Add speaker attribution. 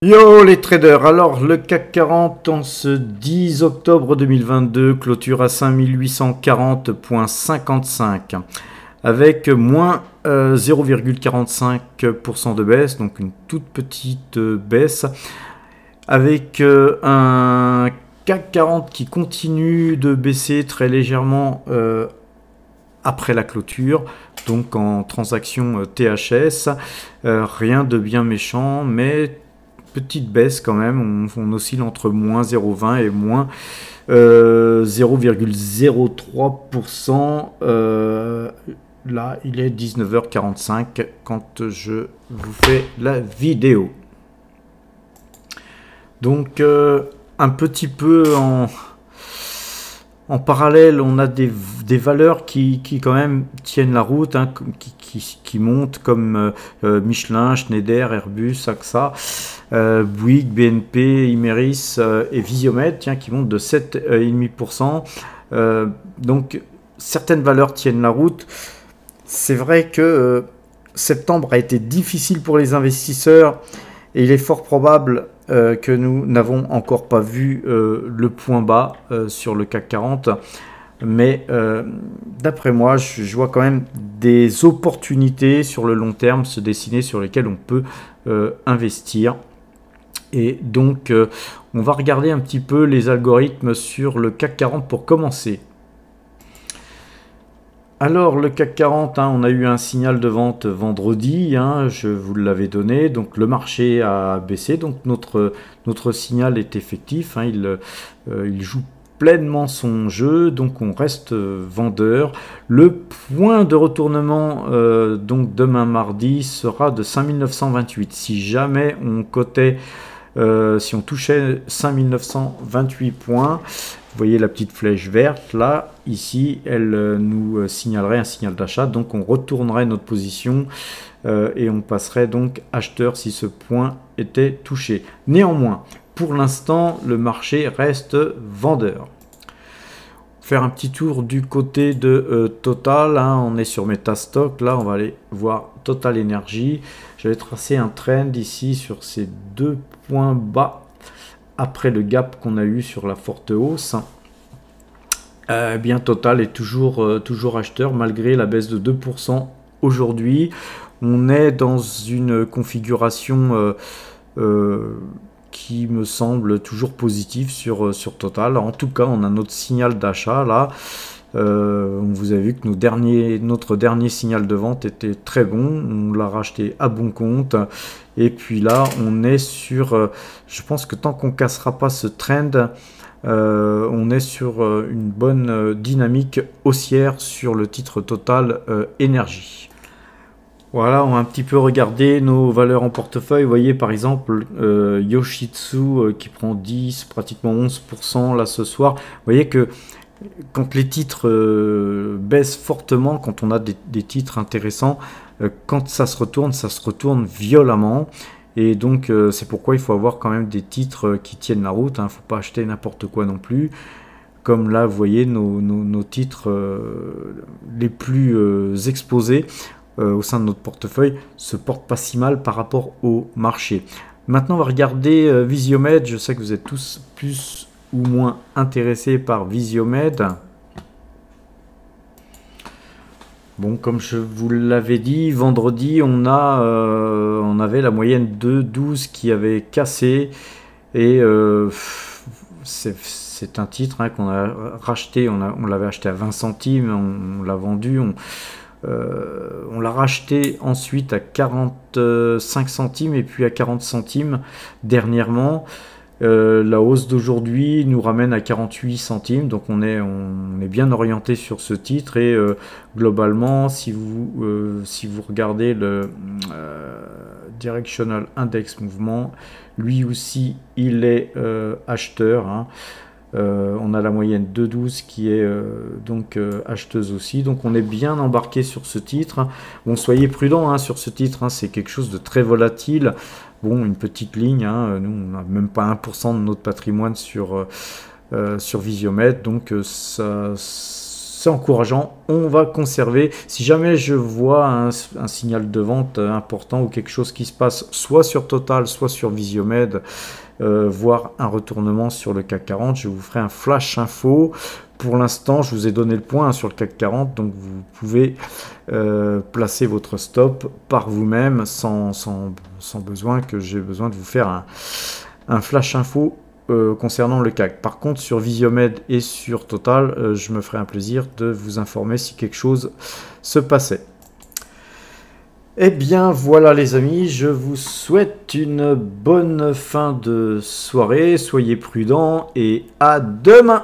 Speaker 1: Yo les traders, alors le CAC 40 en ce 10 octobre 2022 clôture à 5840,55 avec moins 0,45% de baisse, donc une toute petite baisse, avec un CAC 40 qui continue de baisser très légèrement après la clôture, donc en transaction THS, rien de bien méchant, mais petite baisse quand même, on oscille entre moins 0,20 et moins 0,03%. Là, il est 19h45 quand je vous fais la vidéo. Donc, un petit peu en parallèle, on a des valeurs qui quand même tiennent la route, hein, qui montent comme Michelin, Schneider, Airbus, AXA, Bouygues, BNP, Imerys et Visiomed, tiens, qui montent de 7,5%. Donc certaines valeurs tiennent la route. C'est vrai que septembre a été difficile pour les investisseurs et il est fort probable que nous n'avons encore pas vu le point bas sur le CAC 40. Mais d'après moi, je vois quand même des opportunités sur le long terme se dessiner sur lesquelles on peut investir. Et donc, on va regarder un petit peu les algorithmes sur le CAC 40 pour commencer. Alors le CAC 40, hein, on a eu un signal de vente vendredi, hein, je vous l'avais donné, donc le marché a baissé, donc notre signal est effectif, hein, il joue pleinement son jeu, donc on reste vendeur. Le point de retournement donc demain mardi sera de 5928. Si jamais on cotait, si on touchait 5928 points, vous voyez la petite flèche verte là, ici, elle nous signalerait un signal d'achat, donc on retournerait notre position et on passerait donc acheteur si ce point était touché. Néanmoins, pour l'instant, le marché reste vendeur. Faire un petit tour du côté de Total, hein, on est sur Metastock, là on va aller voir Total Energy. J'avais tracé un trend ici sur ces deux points bas après le gap qu'on a eu sur la forte hausse. Bien Total est toujours acheteur malgré la baisse de 2% aujourd'hui. On est dans une configuration qui me semble toujours positive sur Total. En tout cas, on a notre signal d'achat là. Vous avez vu que notre dernier signal de vente était très bon. On l'a racheté à bon compte. Et puis là, on est sur... je pense que tant qu'on ne cassera pas ce trend, on est sur une bonne dynamique haussière sur le titre Total Énergie. Voilà, on va un petit peu regarder nos valeurs en portefeuille. Vous voyez par exemple Yoshitsu qui prend 10, pratiquement 11% là ce soir. Vous voyez que quand les titres baissent fortement, quand on a des titres intéressants, quand ça se retourne violemment. Et donc c'est pourquoi il faut avoir quand même des titres qui tiennent la route. Il ne faut pas acheter n'importe quoi non plus. Comme là, vous voyez nos titres les plus exposés au sein de notre portefeuille se portent pas si mal par rapport au marché. Maintenant, on va regarder Visiomed. Je sais que vous êtes tous plus ou moins intéressés par Visiomed. Bon, comme je vous l'avais dit, vendredi, on avait la moyenne de 12 qui avait cassé. Et c'est un titre, hein, qu'on a racheté. On l'avait acheté à 20 centimes, on l'a vendu. On l'a racheté ensuite à 45 centimes et puis à 40 centimes dernièrement. La hausse d'aujourd'hui nous ramène à 48 centimes, donc on est bien orienté sur ce titre. Et globalement, si vous regardez le Directional Index Mouvement, lui aussi il est acheteur, hein. On a la moyenne de 12 qui est donc acheteuse aussi, donc on est bien embarqué sur ce titre. Bon, soyez prudents, hein, sur ce titre, hein, c'est quelque chose de très volatile. Bon, une petite ligne, hein, nous on n'a même pas 1% de notre patrimoine sur Visiomed, donc ça c'est encourageant, on va conserver. Si jamais je vois un signal de vente important ou quelque chose qui se passe soit sur Total, soit sur Visiomed, voire un retournement sur le CAC 40, je vous ferai un flash info. Pour l'instant, je vous ai donné le point sur le CAC 40, donc vous pouvez placer votre stop par vous-même sans besoin que j'ai besoin de vous faire un flash info concernant le CAC. Par contre, sur Visiomed et sur Total, je me ferai un plaisir de vous informer si quelque chose se passait. Eh bien voilà les amis, je vous souhaite une bonne fin de soirée, soyez prudents et à demain!